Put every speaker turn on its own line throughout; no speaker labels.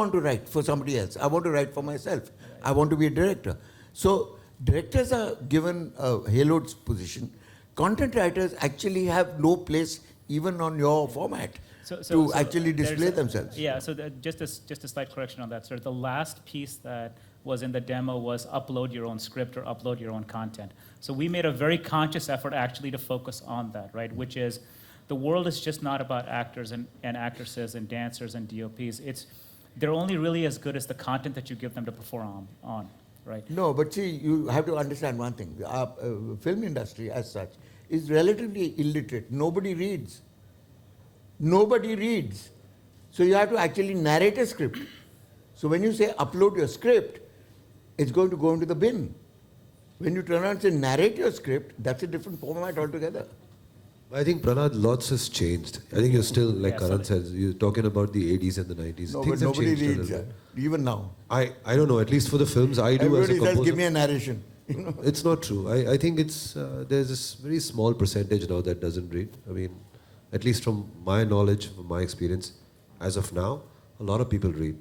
want to write for somebody else. I want to write for myself. I want to be a director. So directors are given a haloed position. Content writers actually have no place even on your format to actually display themselves.
Yeah, so just a slight correction on that, sir. The last piece that was in the demo was upload your own script or upload your own content. So we made a very conscious effort actually to focus on that, right? Which is, the world is just not about actors and actresses and dancers and DOPs. They're only really as good as the content that you give them to perform on, right?
No, but see, you have to understand one thing. Our film industry as such is relatively illiterate. Nobody reads. Nobody reads. So you have to actually narrate a script. So when you say upload your script, it's going to go into the bin. When you turn around and say narrate your script, that's a different format altogether.
I think, Pranad, lots has changed. I think you're still, like Karan says, you're talking about the 80s and the 90s.
No,
Things
but
have
nobody
changed
reads, even now.
I don't know, at least for the films I do
Everybody
as a composer.
says, give me a narration.
It's not true. I think it's there's this very small percentage now that doesn't read. I mean, at least from my knowledge, from my experience, as of now, a lot of people read.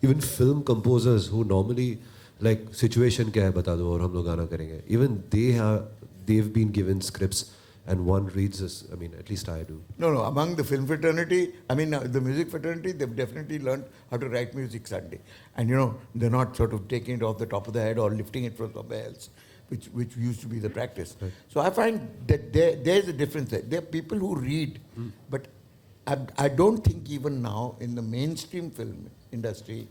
Even film composers who normally, like, situation kya hai, bata do, aur hum log gana karenge. Even they've been given scripts and one reads this. I mean, at least I do.
No, among the film fraternity, the music fraternity, they've definitely learned how to write music Sunday. And they're not sort of taking it off the top of the head or lifting it from somewhere else, which used to be the practice. Right. So I find that there's a difference there. There are people who read, but I don't think even now in the mainstream film industry,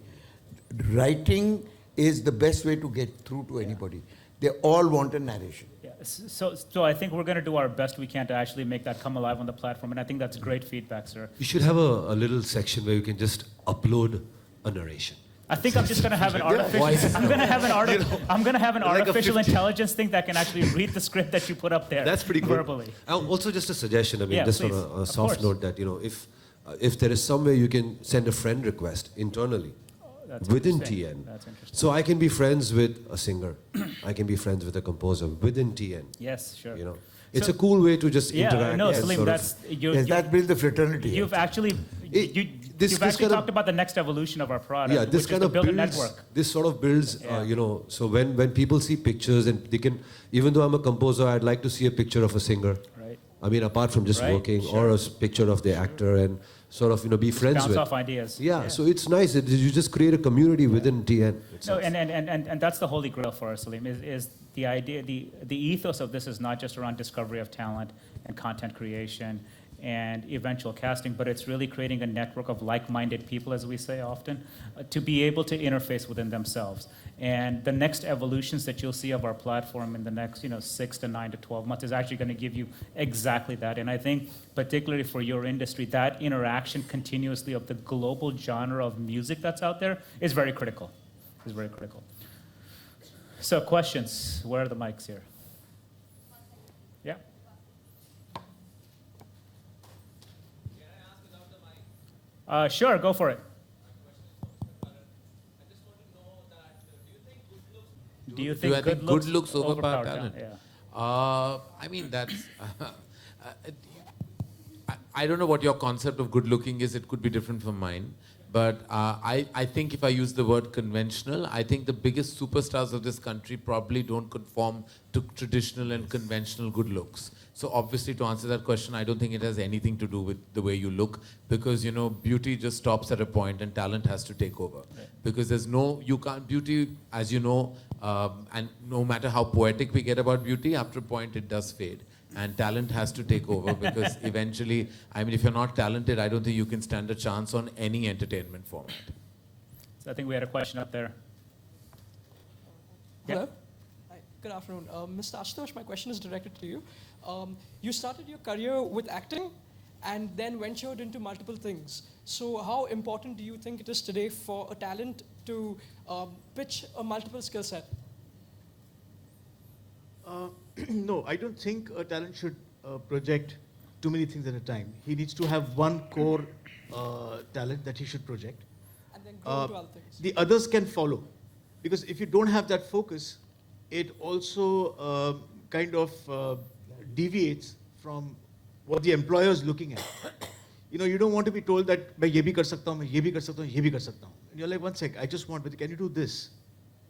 writing is the best way to get through to anybody. They all want a narration.
Yeah. So I think we're going to do our best we can to actually make that come alive on the platform, and I think that's great feedback, sir.
You should have a little section where you can just upload a narration.
I think I'm just going to have an artificial. I'm going to have an artificial intelligence thing that can actually read the script that you put up there.
That's pretty good.
Verbally.
Also, just a suggestion. I mean, just please. On a soft note, that if there is some way you can send a friend request internally. Within TN.
That's interesting.
So I can be friends with a singer. I can be friends with a composer within TN.
Yes, sure.
It's a cool way to just interact.
Yeah, no, Salim,
that builds the fraternity.
You've actually talked about the next evolution of our product.
Yeah, this kind of
build
builds.
A network.
This sort of builds. So when people see pictures and they can, even though I'm a composer, I'd like to see a picture of a singer.
Right.
I mean, apart from just working, or a picture of the actor and sort of be friends with.
Bounce off ideas.
Yeah, so it's nice. You just create a community within TN.
No, and that's the holy grail for us, Salim. Is the idea, the ethos of this is not just around discovery of talent and content creation and eventual casting, but it's really creating a network of like-minded people, as we say often, to be able to interface within themselves. And the next evolutions that you'll see of our platform in the next 6 to 9 to 12 months is actually going to give you exactly that. And I think, particularly for your industry, that interaction continuously of the global genre of music that's out there is very critical. Is very critical. So questions? Where are the mics here? Yeah. Sure, go for it. Do you think good looks overpower talent? Yeah.
I mean, that's... I don't know what your concept of good looking is. It could be different from mine. But I think if I use the word conventional, I think the biggest superstars of this country probably don't conform to traditional and conventional good looks. So obviously, to answer that question, I don't think it has anything to do with the way you look, because beauty just stops at a point and talent has to take over. Right. Because beauty, as you know, and no matter how poetic we get about beauty, after a point it does fade. And talent has to take over, because eventually, I mean, if you're not talented, I don't think you can stand a chance on any entertainment format.
So I think we had a question up there.
Hello. Hi. Good afternoon. Mr. Ashutosh, my question is directed to you. You started your career with acting and then ventured into multiple things. So how important do you think it is today for a talent to pitch a multiple skill set?
No, I don't think a talent should project too many things at a time. He needs to have one core talent that he should project.
And then grow into other things.
The others can follow. Because if you don't have that focus, it also kind of deviates from what the employer is looking at. You don't want to be told that मैं ये भी कर सकता हूँ, मैं ये भी कर सकता हूँ, ये भी कर सकता हूँ. And you're like, one sec, I just want, but can you do this?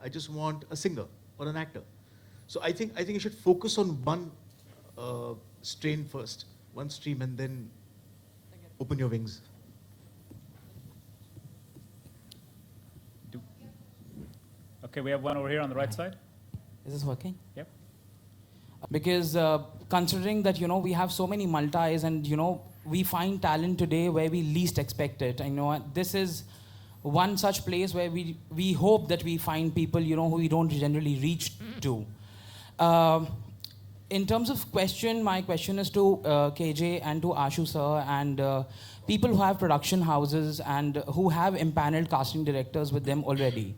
I just want a singer or an actor. So I think you should focus on one strain first, one stream, and then open your wings.
Okay, we have one over here on the right side.
Is this working?
Yep.
Because considering that, we have so many multis and, we find talent today where we least expect it. I know this is one such place where we hope that we find people, who we don't generally reach to. In terms of question, my question is to KJ and to Ashu sir and people who have production houses and who have empaneled casting directors with them already.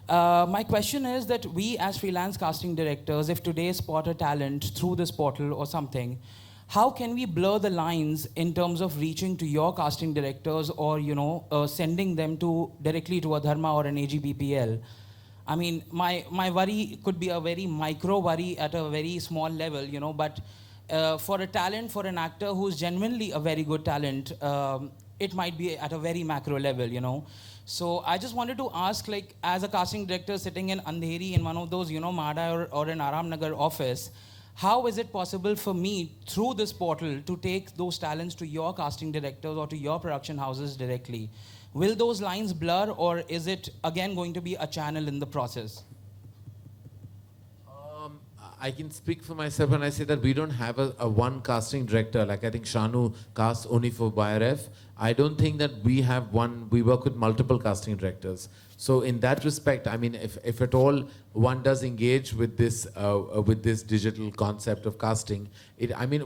My question is that we as freelance casting directors, if today spot a talent through this portal or something, how can we blur the lines in terms of reaching to your casting directors or, sending them directly to a Dharma or an AGBPL? I mean, my worry could be a very micro worry at a very small level, but for a talent, for an actor who's genuinely a very good talent, it might be at a very macro level, So I just wanted to ask, like, as a casting director sitting in Andheri in one of those, MADA or an Aram Nagar office, how is it possible for me, through this portal, to take those talents to your casting directors or to your production houses directly? Will those lines blur, or is it, again, going to be a channel in the process?
I can speak for myself when I say that we don't have a one casting director. Like I think Shanu casts only for YRF. I don't think that we have one. We work with multiple casting directors. So in that respect, I mean, if at all one does engage with this digital concept of casting,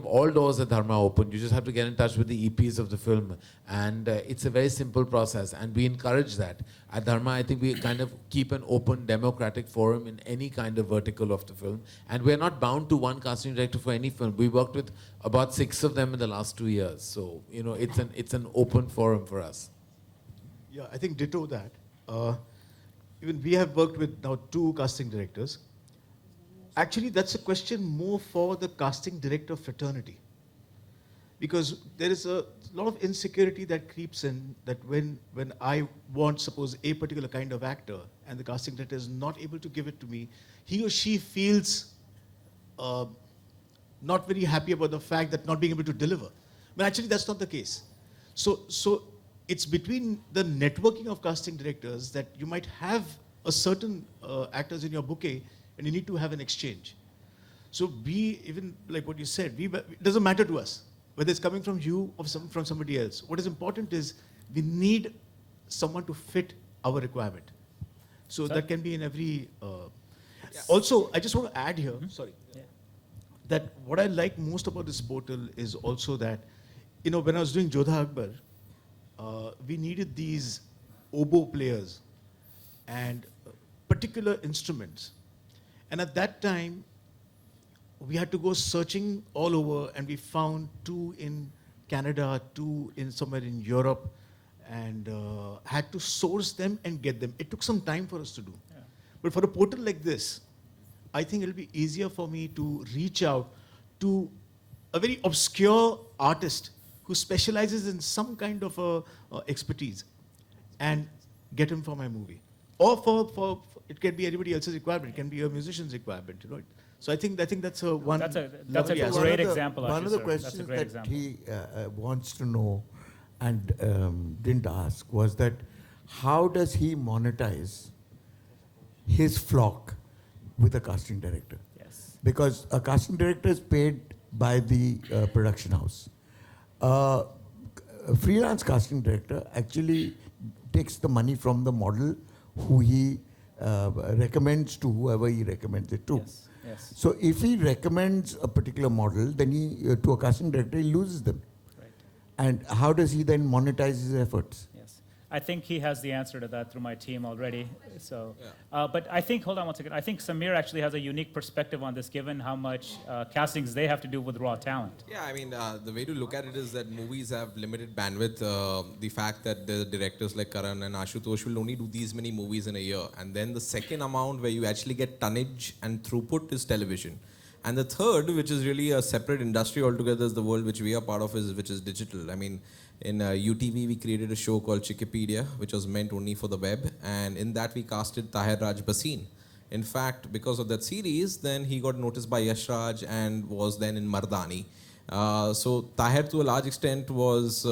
all doors at Dharma open. You just have to get in touch with the EPs of the film, and it's a very simple process, and we encourage that. At Dharma, I think we kind of keep an open, democratic forum in any kind of vertical of the film, and we're not bound to one casting director for any film. We worked with about 6 of them in the last 2 years, so it's an open forum for us.
Yeah, I think ditto that. Even we have worked with now 2 casting directors. Actually, that's a question more for the casting director fraternity. Because there is a lot of insecurity that creeps in that when I want, suppose, a particular kind of actor and the casting director is not able to give it to me, he or she feels not very happy about the fact that not being able to deliver. But actually, that's not the case. So it's between the networking of casting directors that you might have a certain actors in your bouquet and you need to have an exchange. So even like what you said, it doesn't matter to us whether it's coming from you or from somebody else. What is important is we need someone to fit our requirement. So that can be in every... Also, I just want to add here, that what I like most about this portal is also that, when I was doing Jodha Akbar, we needed these oboe players and particular instruments. And at that time, we had to go searching all over, and we found 2 in Canada, 2 in somewhere in Europe, and had to source them and get them. It took some time for us to do. Yeah. But for a portal like this, I think it'll be easier for me to reach out to a very obscure artist who specializes in some kind of expertise and get him for my movie. Or for it can be anybody else's requirement. It can be a musician's requirement, So I think that's a one.
That's a
lovely aspect.
great example.
One of the
Ashu, sir.
questions that
example.
he wants to know and didn't ask was that how does he monetize his flock with a casting director?
Yes.
Because a casting director is paid by the production house. A freelance casting director actually takes the money from the model who he recommends to whoever he recommends it to.
Yes. Yes.
So if he recommends a particular model, then he to a casting director, he loses them.
Right.
And how does he then monetize his efforts?
Yes. I think he has the answer to that through my team already. So, but I think, hold on one second. I think Samir actually has a unique perspective on this, given how much castings they have to do with raw talent.
Yeah, I mean, the way to look at it is that movies have limited bandwidth. The fact that the directors like Karan and Ashutosh will only do these many movies in a year. And then the second amount where you actually get tonnage and throughput is television. And the third, which is really a separate industry altogether, is the world which we are part of, which is digital. I mean, In UTV, we created a show called Chikipedia, which was meant only for the web. And in that, we casted Tahir Raj Bhasin. In fact, because of that series, then he got noticed by Yash Raj and was then in Mardani. So Tahir, to a large extent, was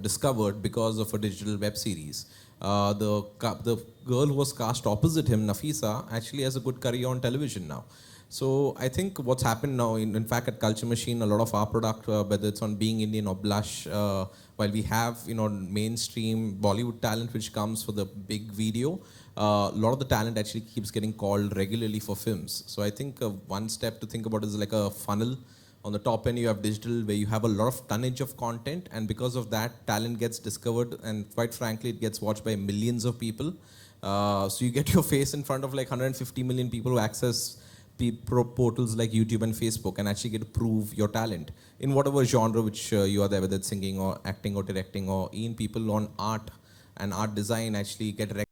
discovered because of a digital web series. The girl who was cast opposite him, Nafisa, actually has a good career on television now. So I think what's happened now, in fact, at Culture Machine, a lot of our product, whether it's on Being Indian or Blush, while we have mainstream Bollywood talent which comes for the big video, a lot of the talent actually keeps getting called regularly for films. So I think one step to think about is like a funnel. On the top end, you have digital, where you have a lot of tonnage of content, and because of that, talent gets discovered, and quite frankly, it gets watched by millions of people. So you get your face in front of like 150 million people who access portals like YouTube and Facebook and actually get to prove your talent in whatever genre which you are there, whether it's singing or acting or directing, or even people on art and art design actually get